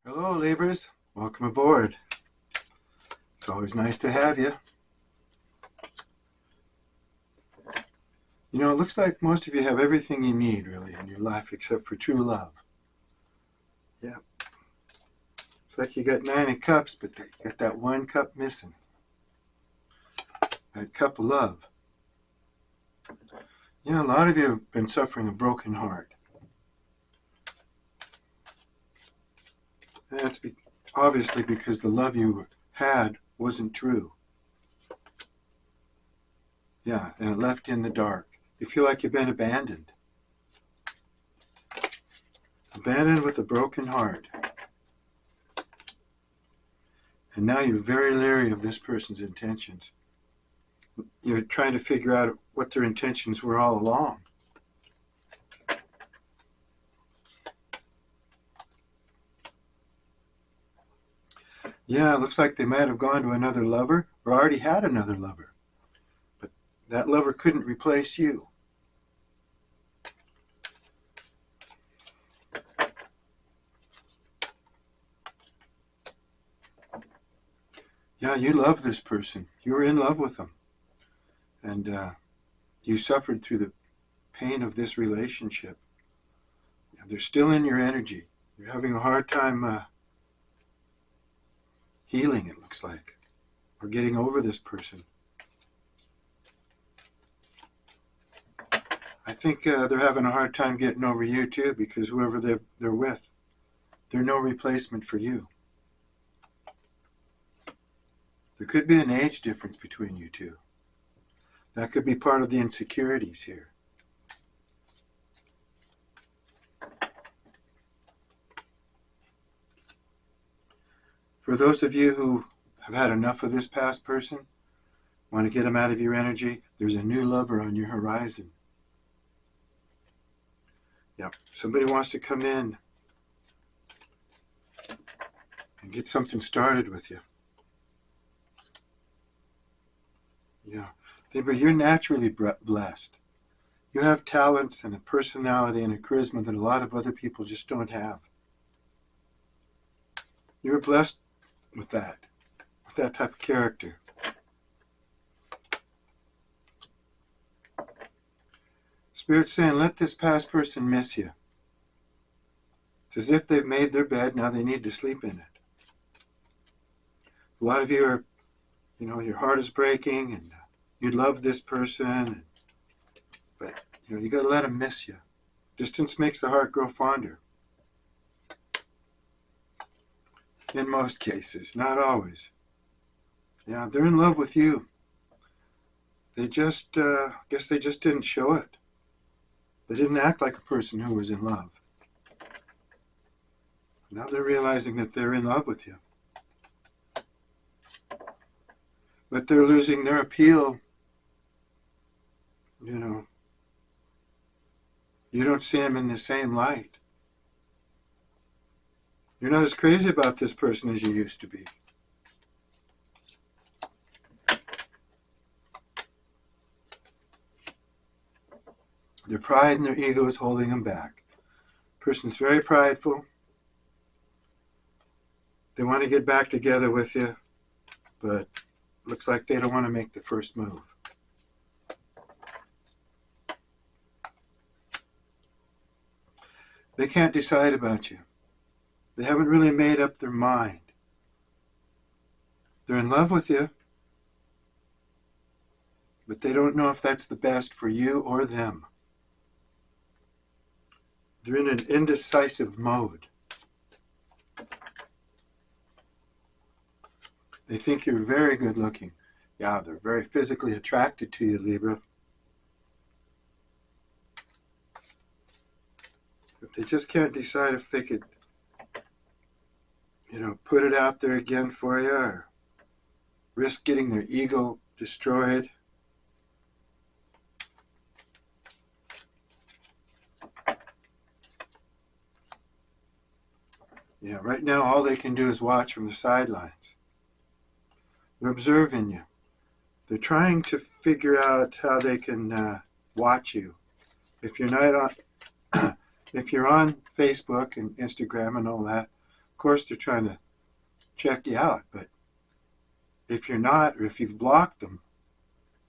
Hello, Libras. Welcome aboard. It's always nice to have you. You know, it looks like most of you have everything you need, really, in your life except for true love. Yeah. It's like you got 9 of cups, but you got that 1 cup missing. That cup of love. You know, a lot of you have been suffering a broken heart. And that's obviously because the love you had wasn't true. Yeah, and it left you in the dark. You feel like you've been abandoned. Abandoned with a broken heart. And now you're very leery of this person's intentions. You're trying to figure out what their intentions were all along. Yeah, it looks like they might have gone to another lover or already had another lover. But that lover couldn't replace you. Yeah, you love this person. You were in love with them. And you suffered through the pain of this relationship. Yeah, they're still in your energy. You're having a hard time healing, it looks like, or getting over this person. I think they're having a hard time getting over you too, because whoever they're with, they're no replacement for you. There could be an age difference between you two. That could be part of the insecurities here. For those of you who have had enough of this past person, want to get them out of your energy, there's a new lover on your horizon. Yep, somebody wants to come in and get something started with you. Yeah, but you're naturally blessed. You have talents and a personality and a charisma that a lot of other people just don't have. You're blessed with that type of character. Spirit's saying, let this past person miss you. It's as if they've made their bed, now they need to sleep in it. A lot of you are, your heart is breaking and you love this person, but, you got to let them miss you. Distance makes the heart grow fonder. In most cases, not always. Yeah, they're in love with you. They just, guess they just didn't show it. They didn't act like a person who was in love. Now they're realizing that they're in love with you. But they're losing their appeal. You don't see them in the same light. You're not as crazy about this person as you used to be. Their pride and their ego is holding them back. Person's very prideful. They want to get back together with you, but looks like they don't want to make the first move. They can't decide about you. They haven't really made up their mind. They're in love with you, but they don't know if that's the best for you or them. They're in an indecisive mode. They think you're very good looking. Yeah, they're very physically attracted to you, Libra. But they just can't decide if they could, put it out there again for you or risk getting their ego destroyed. Yeah, right now all they can do is watch from the sidelines. They're observing you. They're trying to figure out how they can watch you. If you're not on, if you're on Facebook and Instagram and all that, Of course, they're trying to check you out, but if you're not, or if you've blocked them,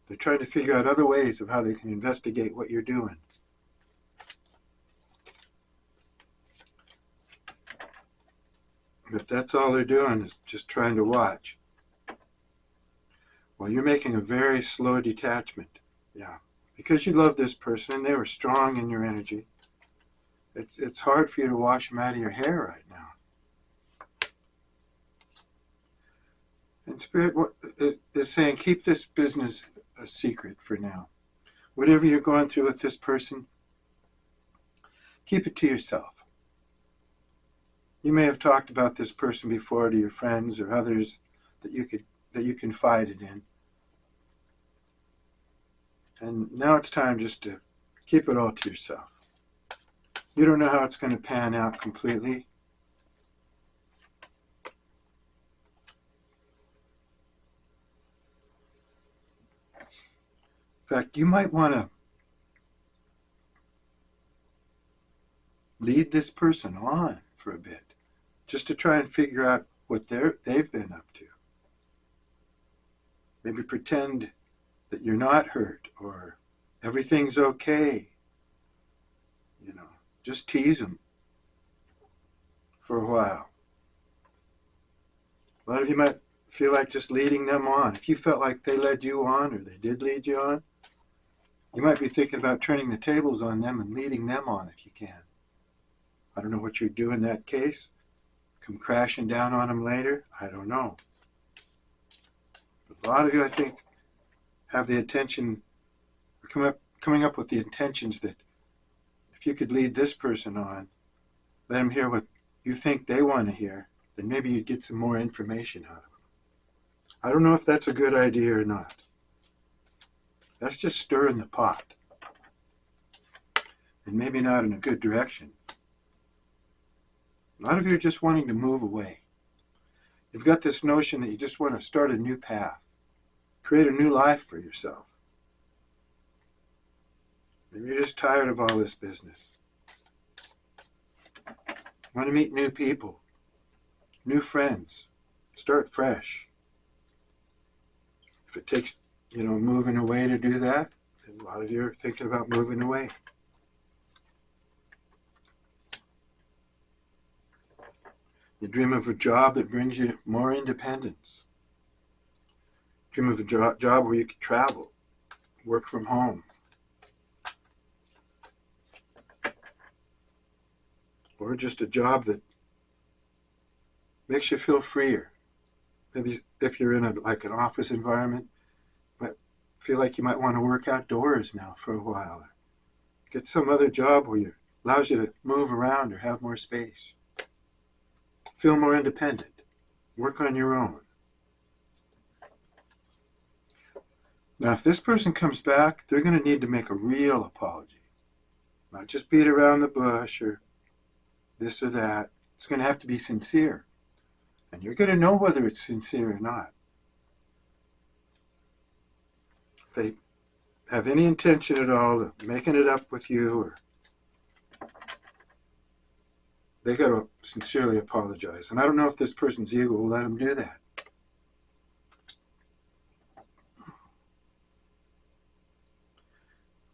they're trying to figure out other ways of how they can investigate what you're doing. But that's all they're doing, is just trying to watch. Well, you're making a very slow detachment. Yeah. Because you love this person and they were strong in your energy, it's hard for you to wash them out of your hair right now. And Spirit is saying, keep this business a secret for now. Whatever you're going through with this person, keep it to yourself. You may have talked about this person before to your friends or others that you confided in. And now it's time just to keep it all to yourself. You don't know how it's going to pan out completely. In fact, you might want to lead this person on for a bit, just to try and figure out what they've been up to. Maybe pretend that you're not hurt or everything's okay. You know, just tease them for a while. A lot of you might feel like just leading them on. If you felt like they led you on or they did lead you on, you might be thinking about turning the tables on them and leading them on if you can. I don't know what you'd do in that case. Come crashing down on them later? I don't know. But a lot of you, I think, have the intention, or coming up with the intentions that if you could lead this person on, let them hear what you think they want to hear, then maybe you'd get some more information out of them. I don't know if that's a good idea or not. That's just stirring the pot. And maybe not in a good direction. A lot of you are just wanting to move away. You've got this notion that you just want to start a new path, create a new life for yourself. Maybe you're just tired of all this business. You want to meet new people, new friends, start fresh. If it takes, moving away to do that, then a lot of you are thinking about moving away. You dream of a job that brings you more independence. Dream of a job where you can travel, work from home. Or just a job that makes you feel freer. Maybe if you're in an office environment, you might feel like you might want to work outdoors now for a while. Get some other job where allows you to move around or have more space. Feel more independent. Work on your own. Now, if this person comes back, they're going to need to make a real apology. Not just beat around the bush or this or that. It's going to have to be sincere. And you're going to know whether it's sincere or not. If they have any intention at all of making it up with you, or they got to sincerely apologize. And I don't know if this person's ego will let them do that.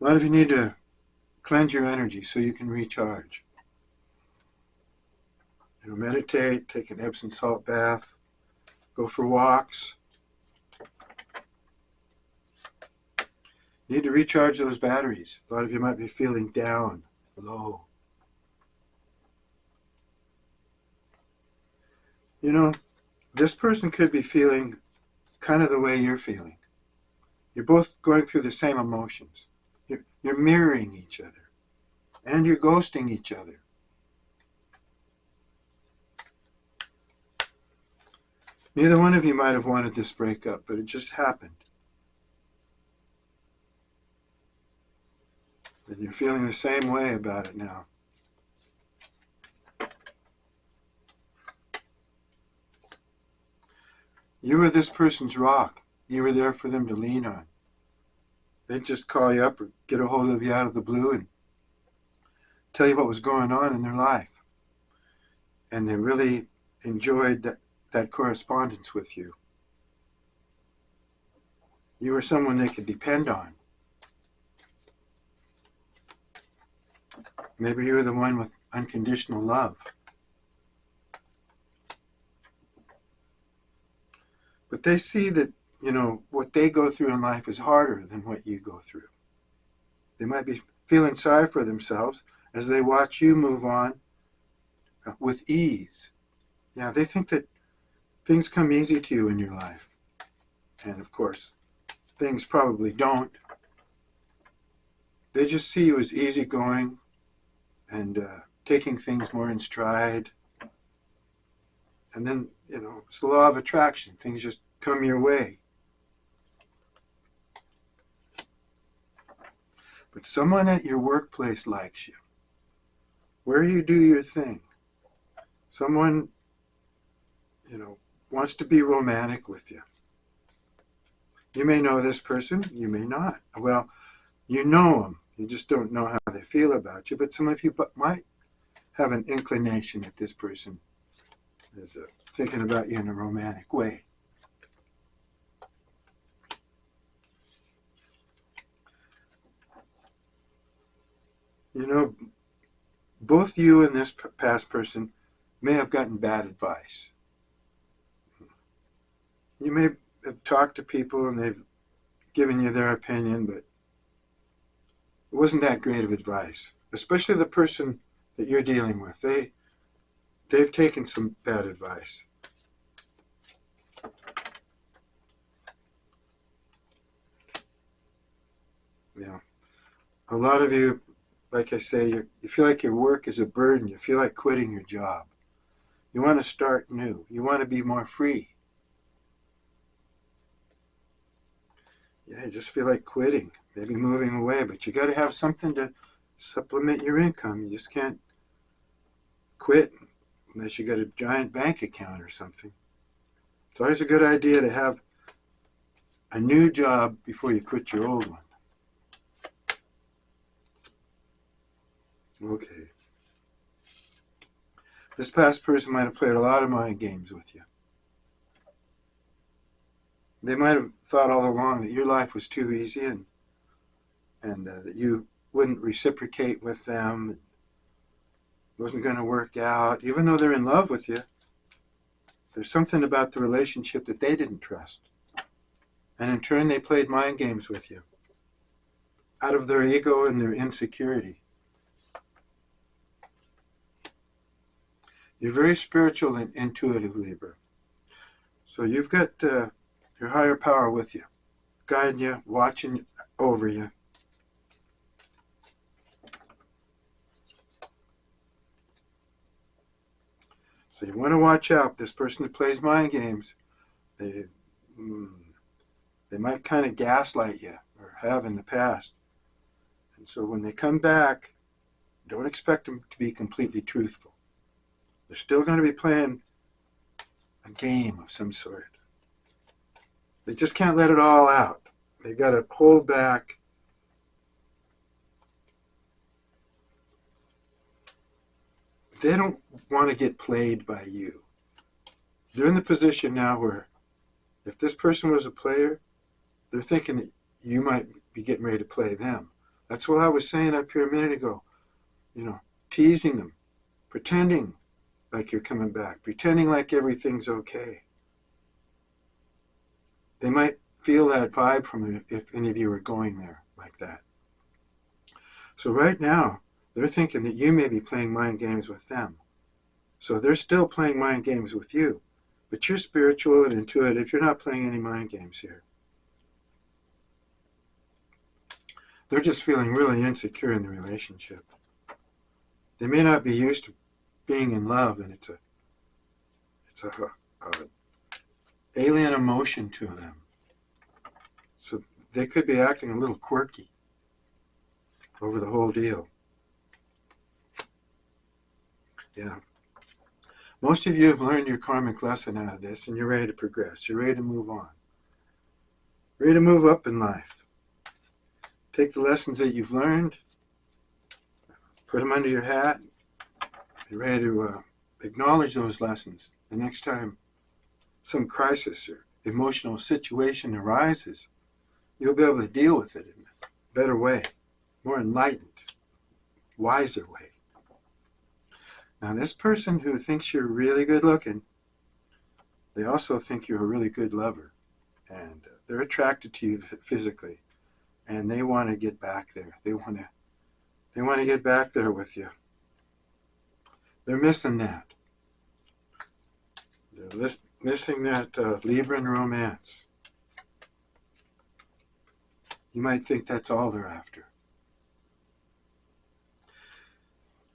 A lot of you need to cleanse your energy so you can recharge. Meditate, take an Epsom salt bath, go for walks. You need to recharge those batteries. A lot of you might be feeling down, low. This person could be feeling kind of the way you're feeling. You're both going through the same emotions. You're mirroring each other. And you're ghosting each other. Neither one of you might have wanted this breakup, but it just happened. And you're feeling the same way about it now. You were this person's rock. You were there for them to lean on. They'd just call you up or get a hold of you out of the blue and tell you what was going on in their life. And they really enjoyed that correspondence with you. You were someone they could depend on. Maybe you were the one with unconditional love. But they see that, what they go through in life is harder than what you go through. They might be feeling sorry for themselves as they watch you move on with ease. Yeah, they think that things come easy to you in your life. And of course, things probably don't. They just see you as easygoing and taking things more in stride. And then, it's the law of attraction. Things just come your way. But someone at your workplace likes you. Where you do your thing. Someone, wants to be romantic with you. You may know this person, you may not. Well, you know them. You just don't know how they feel about you. But some of you might have an inclination that this person is thinking about you in a romantic way. Both you and this past person may have gotten bad advice. You may have talked to people and they've given you their opinion, but it wasn't that great of advice. Especially the person that you're dealing with. They've taken some bad advice. Yeah. A lot of you, like I say, you feel like your work is a burden. You feel like quitting your job. You want to start new. You want to be more free. Yeah, you just feel like quitting, maybe moving away, but you got to have something to supplement your income. You just can't quit unless you got a giant bank account or something. It's always a good idea to have a new job before you quit your old one. Okay. This past person might have played a lot of mind games with you. They might have thought all along that your life was too easy and that you wouldn't reciprocate with them. It wasn't going to work out. Even though they're in love with you, there's something about the relationship that they didn't trust. And in turn, they played mind games with you out of their ego and their insecurity. You're very spiritual and intuitive, Libra. So you've got your higher power with you, guiding you, watching over you. So you want to watch out. This person that plays mind games, they might kind of gaslight you, or have in the past. And so when they come back, don't expect them to be completely truthful. They're still going to be playing a game of some sort. They just can't let it all out. They got to hold back. They don't want to get played by you. They're in the position now where if this person was a player, they're thinking that you might be getting ready to play them. That's what I was saying up here a minute ago. Teasing them, pretending like you're coming back, pretending like everything's okay. They might feel that vibe from you if any of you are going there like that. So right now, they're thinking that you may be playing mind games with them. So they're still playing mind games with you. But you're spiritual and intuitive. You're not playing any mind games here. They're just feeling really insecure in the relationship. They may not be used to being in love, and it's a alien emotion to them. So they could be acting a little quirky over the whole deal. Yeah. Most of you have learned your karmic lesson out of this, and you're ready to progress. You're ready to move on. Ready to move up in life. Take the lessons that you've learned, put them under your hat. You're ready to acknowledge those lessons. The next time some crisis or emotional situation arises, you'll be able to deal with it in a better way, more enlightened, wiser way. Now, this person who thinks you're really good looking, they also think you're a really good lover. And they're attracted to you physically. And they want to get back there. They want to get back there with you. They're missing that. They're missing that Libran romance. You might think that's all they're after.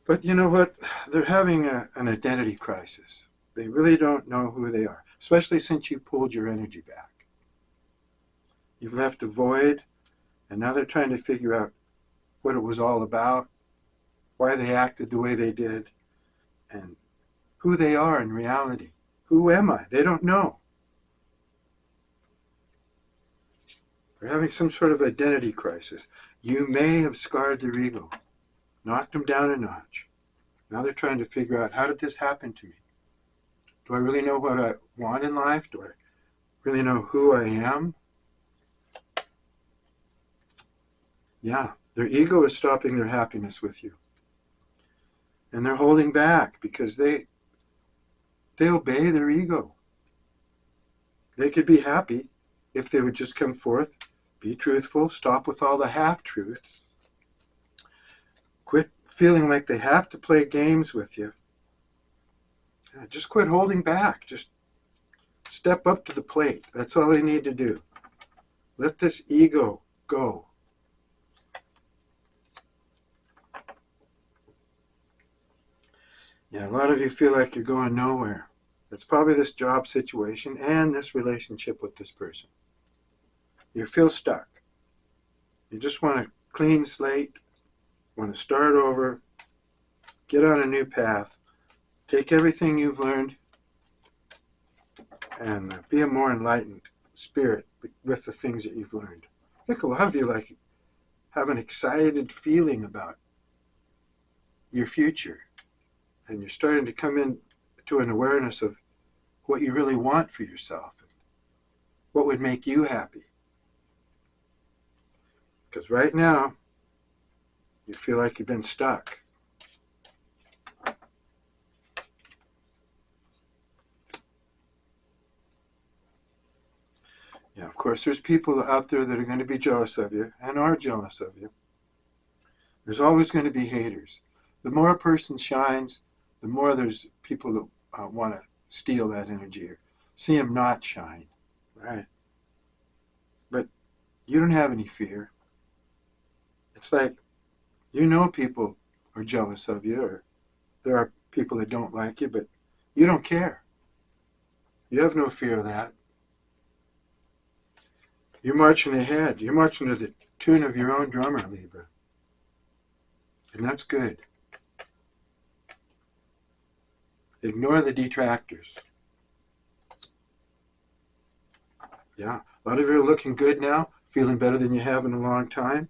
But you know what? They're having an identity crisis. They really don't know who they are, especially since you pulled your energy back. You've left a void, and now they're trying to figure out what it was all about, why they acted the way they did, and who they are in reality. Who am I? They don't know. They're having some sort of identity crisis. You may have scarred their ego, knocked them down a notch. Now they're trying to figure out, how did this happen to me? Do I really know what I want in life? Do I really know who I am? Yeah, their ego is stopping their happiness with you. And they're holding back because they obey their ego. They could be happy if they would just come forth, be truthful, stop with all the half-truths, quit feeling like they have to play games with you. Just quit holding back. Just step up to the plate. That's all they need to do. Let this ego go. Yeah, a lot of you feel like you're going nowhere. It's probably this job situation and this relationship with this person. You feel stuck. You just want a clean slate, want to start over, get on a new path, take everything you've learned, and be a more enlightened spirit with the things that you've learned. I think a lot of you have an excited feeling about your future. And you're starting to come into an awareness of what you really want for yourself, and what would make you happy. Because right now, you feel like you've been stuck. Yeah, of course, there's people out there that are going to be jealous of you and are jealous of you. There's always going to be haters. The more a person shines, the more there's people that want to steal that energy or see him not shine, right? But you don't have any fear. It's like, you know, people are jealous of you, or there are people that don't like you, but you don't care. You have no fear of that. You're marching ahead. You're marching to the tune of your own drummer, Libra. And that's good. Ignore the detractors. Yeah, a lot of you are looking good now, feeling better than you have in a long time.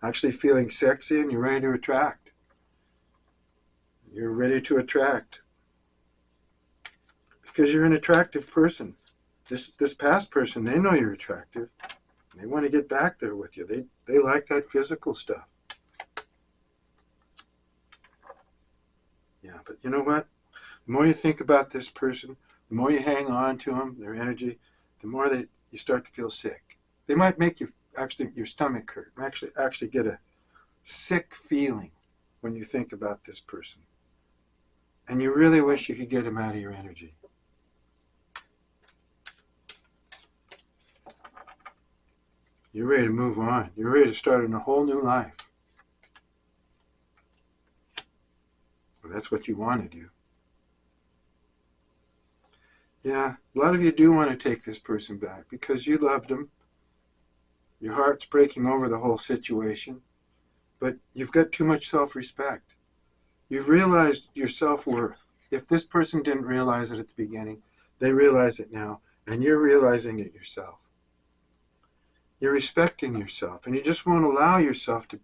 Actually feeling sexy, and you're ready to attract. You're ready to attract. Because you're an attractive person. This past person, they know you're attractive. They want to get back there with you. They like that physical stuff. Yeah, but you know what? The more you think about this person, the more you hang on to them, their energy, the more that you start to feel sick. They might make you your stomach hurt. Actually get a sick feeling when you think about this person. And you really wish you could get them out of your energy. You're ready to move on. You're ready to start in a whole new life. Well, that's what you want to do. Yeah, a lot of you do want to take this person back because you loved them. Your heart's breaking over the whole situation, but you've got too much self-respect. You've realized your self-worth. If this person didn't realize it at the beginning, they realize it now, and you're realizing it yourself. You're respecting yourself, and you just won't allow yourself to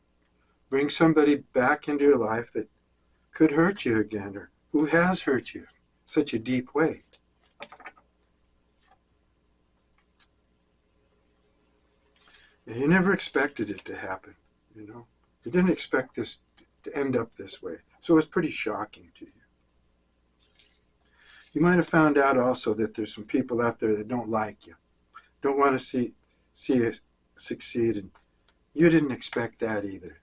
bring somebody back into your life that could hurt you again or who has hurt you such a deep way. And you never expected it to happen, you know. You didn't expect this to end up this way. So it's pretty shocking to you. You might have found out also that there's some people out there that don't like you, don't want to see you succeed, and you didn't expect that either.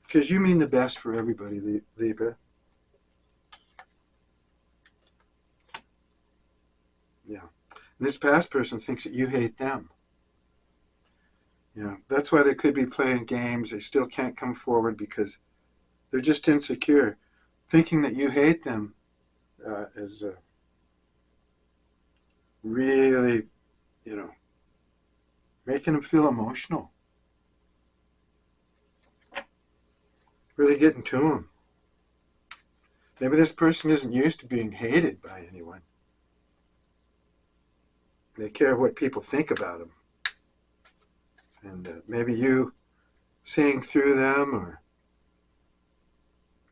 Because you mean the best for everybody, Libra. Yeah. And this past person thinks that you hate them. That's why they could be playing games. They still can't come forward because they're just insecure. Thinking that you hate them is really, making them feel emotional. Really getting to them. Maybe this person isn't used to being hated by anyone. They care what people think about them. And maybe you seeing through them, or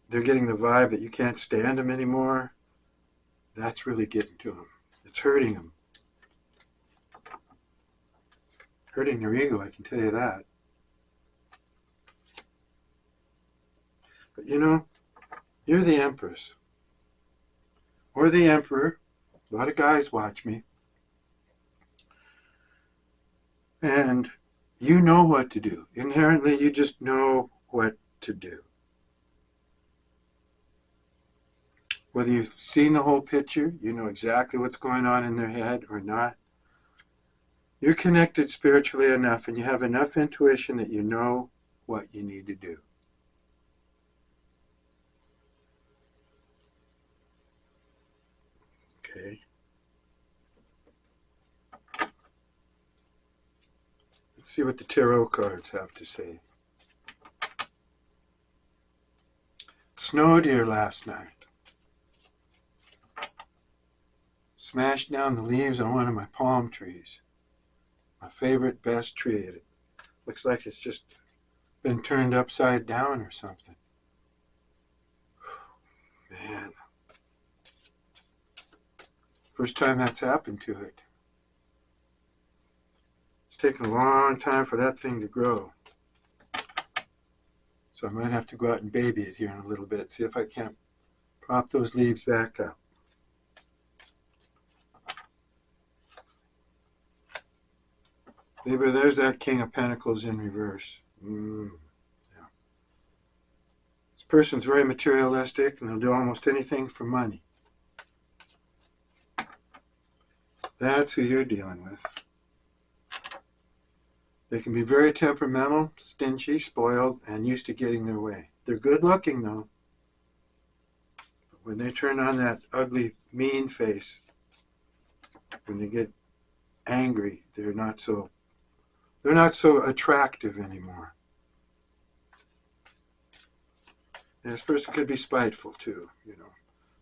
they're getting the vibe that you can't stand them anymore. That's really getting to them. It's hurting them. Hurting their ego, I can tell you that. But you're the Empress. Or the Emperor. A lot of guys watch me. And you know what to do. Inherently, you just know what to do. Whether you've seen the whole picture, you know exactly what's going on in their head or not, you're connected spiritually enough and you have enough intuition that you know what you need to do. Okay. Let's see what the tarot cards have to say. It snowed here last night. Smashed down the leaves on one of my palm trees. My favorite, best tree. It looks like it's just been turned upside down or something. Man. First time that's happened to it. It's taken a long time for that thing to grow. So I might have to go out and baby it here in a little bit. See if I can't prop those leaves back up. Maybe there's that King of Pentacles in reverse. Yeah. This person's very materialistic and they'll do almost anything for money. That's who you're dealing with. They can be very temperamental, stingy, spoiled, and used to getting their way. They're good looking though. But when they turn on that ugly, mean face, when they get angry, they're not so attractive anymore. And this person could be spiteful too,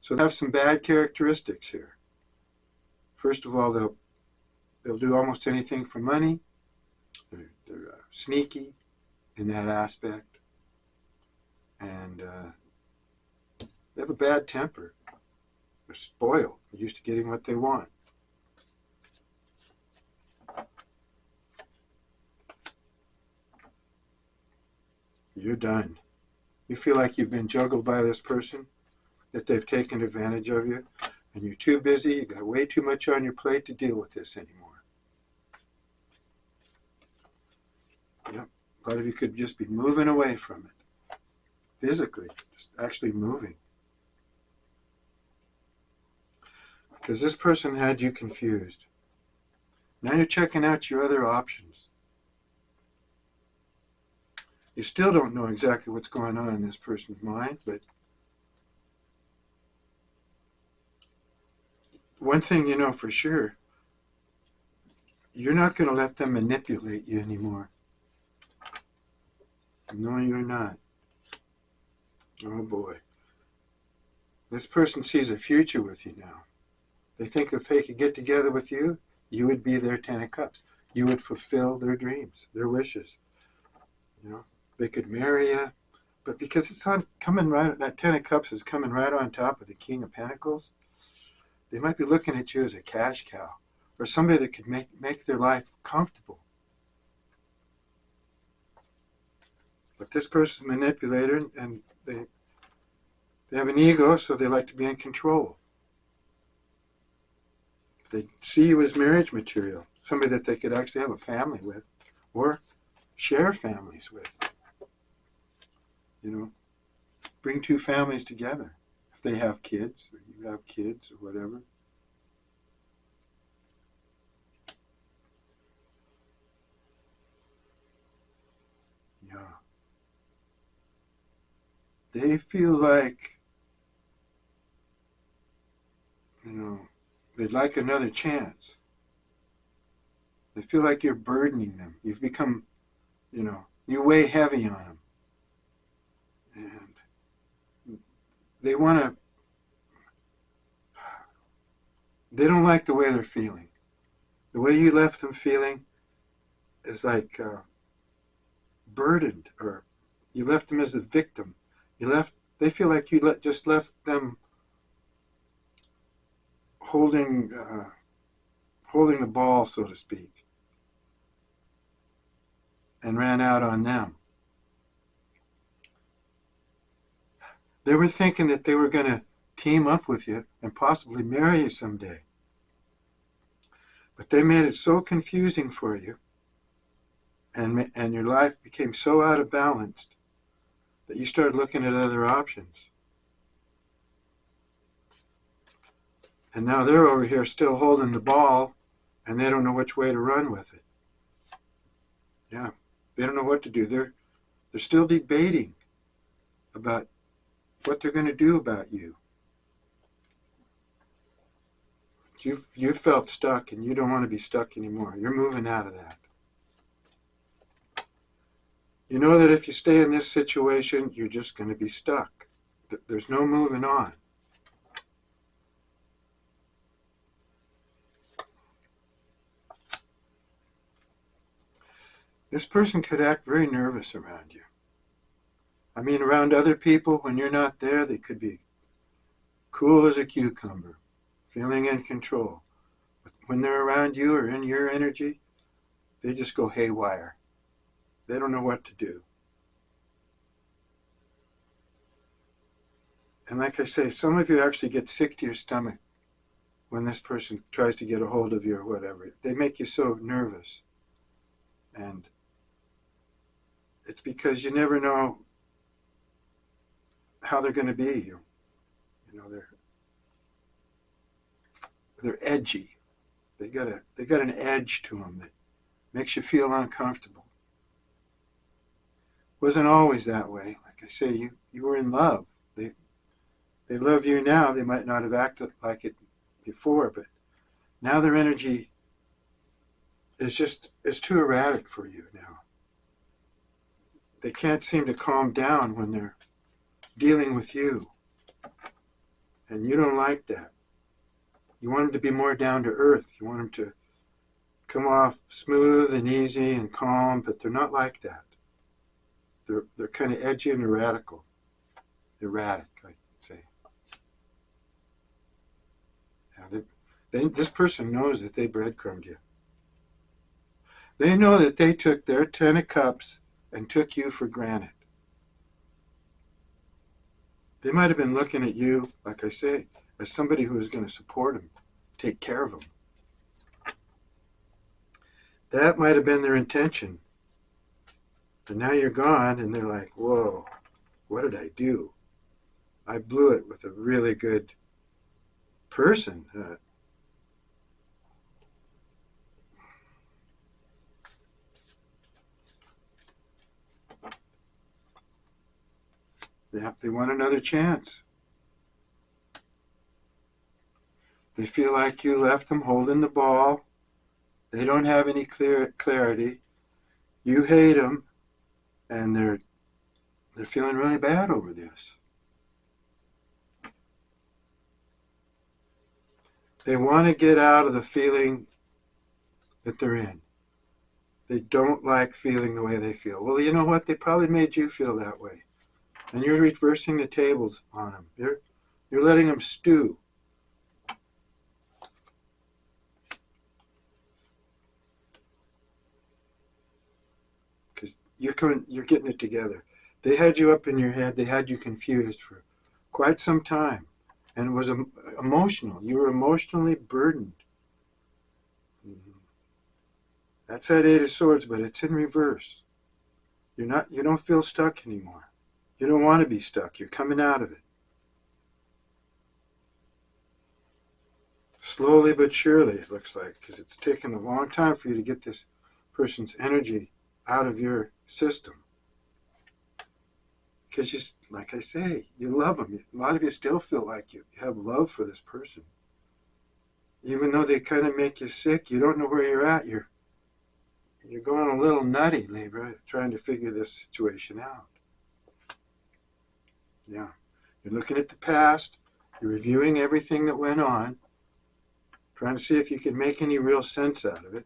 So they have some bad characteristics here. First of all, they'll do almost anything for money. They're sneaky in that aspect. And they have a bad temper. They're spoiled. They're used to getting what they want. You're done. You feel like you've been juggled by this person, that they've taken advantage of you, and you're too busy, you got way too much on your plate to deal with this anymore. Yep. A lot of you could just be moving away from it. Physically, just actually moving. Because this person had you confused. Now you're checking out your other options. You still don't know exactly what's going on in this person's mind, but one thing you know for sure, you're not going to let them manipulate you anymore. No, you're not. Oh boy. This person sees a future with you now. They think if they could get together with you, you would be their 10 of cups. You would fulfill their dreams, their wishes. They could marry you, But because it's coming right, that Ten of Cups is coming right on top of the King of Pentacles, they might be looking at you as a cash cow or somebody that could make their life comfortable. But this person's a manipulator, and they have an ego, so they like to be in control. They see you as marriage material, somebody that they could actually have a family with or share families with. You know, bring two families together if they have kids or you have kids or whatever. Yeah. They feel like, you know, they'd like another chance. They feel like you're burdening them. You've become, you know, you weigh heavy on them. And they want to, they don't like the way they're feeling. The way you left them feeling is like burdened, or you left them as a victim. They feel like you just left them holding the ball, so to speak, and ran out on them. They were thinking that they were going to team up with you and possibly marry you someday. But they made it so confusing for you, and your life became so out of balance that you started looking at other options. And now they're over here still holding the ball, and they don't know which way to run with it. Yeah, they don't know what to do. They're still debating about what they're going to do about you. You felt stuck, and you don't want to be stuck anymore. You're moving out of that. You know that if you stay in this situation, you're just going to be stuck. There's no moving on. This person could act very nervous around you. I mean, around other people, when you're not there, they could be cool as a cucumber, feeling in control. But when they're around you or in your energy, they just go haywire. They don't know what to do. And like I say, some of you actually get sick to your stomach when this person tries to get a hold of you or whatever. They make you so nervous. And it's because you never know how they're going to be. You know, they're edgy. They got an edge to them that makes you feel uncomfortable. Wasn't always that way. Like I say, you were in love. They love you now. They might not have acted like it before, but now their energy is too erratic for you now. They can't seem to calm down when they're dealing with you. And you don't like that. You want them to be more down to earth. You want them to come off smooth and easy and calm, but they're not like that. They're kind of edgy and erratic, I'd say. This person knows that they breadcrumbed you. They know that they took their Ten of Cups and took you for granted. They might have been looking at you, like I say, as somebody who was going to support them, take care of them. That might have been their intention. But now you're gone, and they're like, whoa, what did I do? I blew it with a really good person. They want another chance. They feel like you left them holding the ball. They don't have any clarity. You hate them, and they're feeling really bad over this. They want to get out of the feeling that they're in. They don't like feeling the way they feel. Well, you know what? They probably made you feel that way. And you're reversing the tables on them. You're letting them stew. Because you're getting it together. They had you up in your head. They had you confused for quite some time. And it was emotional. You were emotionally burdened. That's that Eight of Swords, but it's in reverse. You don't feel stuck anymore. You don't want to be stuck. You're coming out of it. Slowly but surely, it looks like, because it's taken a long time for you to get this person's energy out of your system. Because, you, like I say, you love them. A lot of you still feel like you have love for this person. Even though they kind of make you sick, you don't know where you're at. You're going a little nutty, Libra, trying to figure this situation out. Yeah. You're looking at the past. You're reviewing everything that went on, trying to see if you can make any real sense out of it.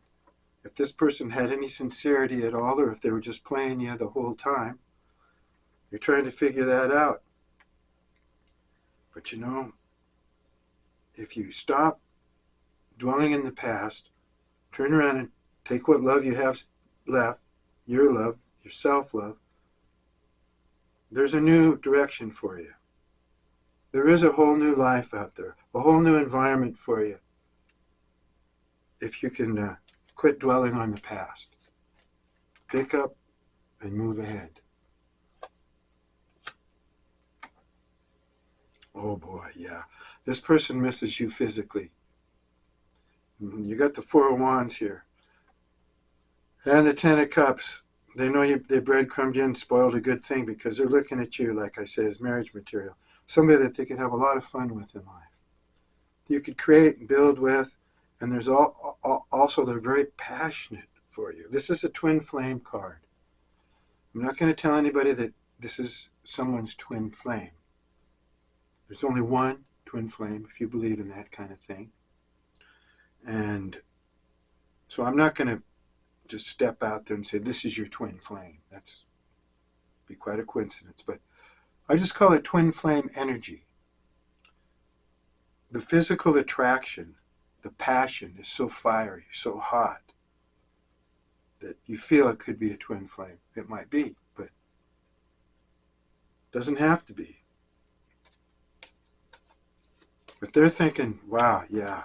If this person had any sincerity at all, or if they were just playing you the whole time. You're trying to figure that out. But if you stop dwelling in the past, turn around and take what love you have left, your love, your self-love, there's a new direction for you. There is a whole new life out there, a whole new environment for you, if you can quit dwelling on the past. Pick up and move ahead. Oh boy, yeah. This person misses you physically. You got the Four of Wands here. And the Ten of Cups. They know they breadcrumbed you and spoiled a good thing because they're looking at you, like I say, as marriage material. Somebody that they could have a lot of fun with in life. You could create and build with. And there's also they're very passionate for you. This is a twin flame card. I'm not going to tell anybody that this is someone's twin flame. There's only one twin flame, if you believe in that kind of thing. And so I'm not going to just step out there and say, this is your twin flame. That's be quite a coincidence. But I just call it twin flame energy. The physical attraction, the passion is so fiery, so hot, that you feel it could be a twin flame. It might be, but it doesn't have to be. But they're thinking, wow, yeah,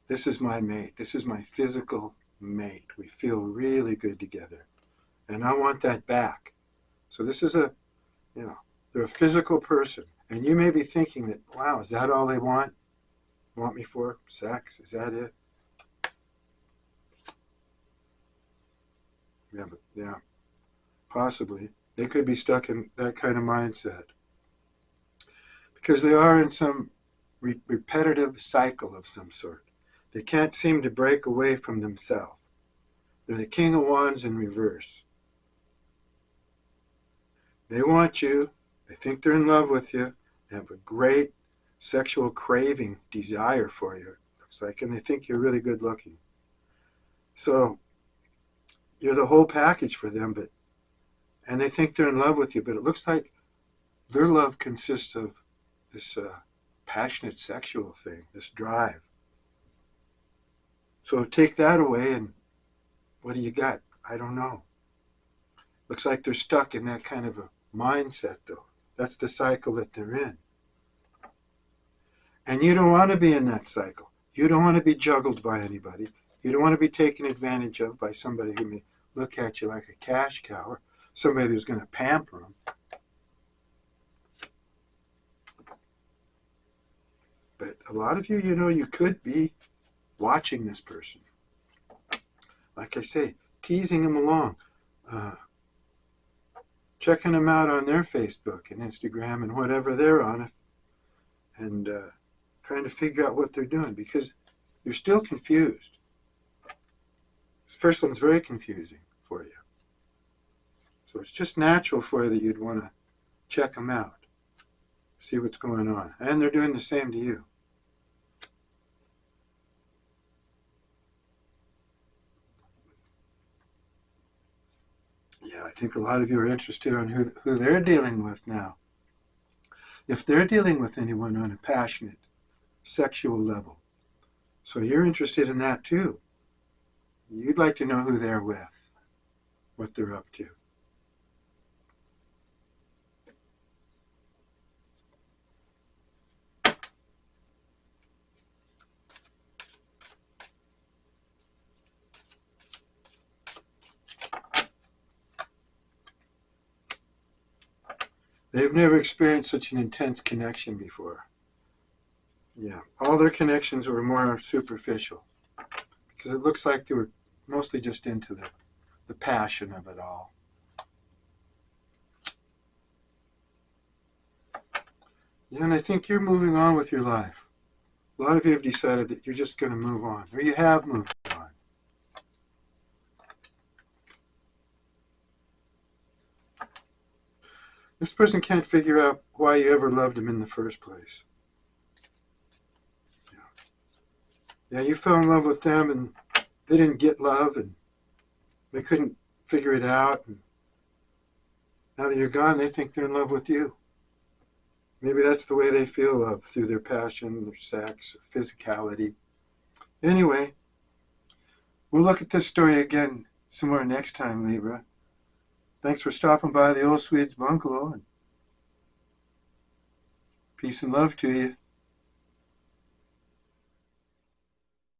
this is my mate. This is my physical mate. We feel really good together. And I want that back. So this is they're a physical person. And you may be thinking that, wow, is that all they want me for? Sex? Is that it? Yeah, possibly. They could be stuck in that kind of mindset. Because they are in some repetitive cycle of some sort. They can't seem to break away from themselves. They're the King of Wands in reverse. They want you. They think they're in love with you. They have a great sexual craving, desire for you, looks like, and they think you're really good looking. So you're the whole package for them, and they think they're in love with you, but it looks like their love consists of this passionate sexual thing, this drive. So take that away, and what do you got? I don't know. Looks like they're stuck in that kind of a mindset, though. That's the cycle that they're in. And you don't want to be in that cycle. You don't want to be juggled by anybody. You don't want to be taken advantage of by somebody who may look at you like a cash cow, or somebody who's going to pamper them. But a lot of you, you could be watching this person. Like I say, teasing them along. Checking them out on their Facebook and Instagram and whatever they're on. And trying to figure out what they're doing, because you're still confused. This person's very confusing for you. So it's just natural for you that you'd want to check them out, see what's going on. And they're doing the same to you. Yeah, I think a lot of you are interested in who they're dealing with now. If they're dealing with anyone on a passionate, sexual level. So you're interested in that too. You'd like to know who they're with, what they're up to. They've never experienced such an intense connection before. Yeah, all their connections were more superficial because it looks like they were mostly just into the passion of it all. Yeah, and I think you're moving on with your life. A lot of you have decided that you're just going to move on, or you have moved on. This person can't figure out why you ever loved him in the first place. Yeah, you fell in love with them and they didn't get love and they couldn't figure it out. And now that you're gone, they think they're in love with you. Maybe that's the way they feel love, through their passion, their sex, physicality. Anyway, we'll look at this story again some more next time, Libra. Thanks for stopping by the Old Swede's bungalow. And peace and love to you.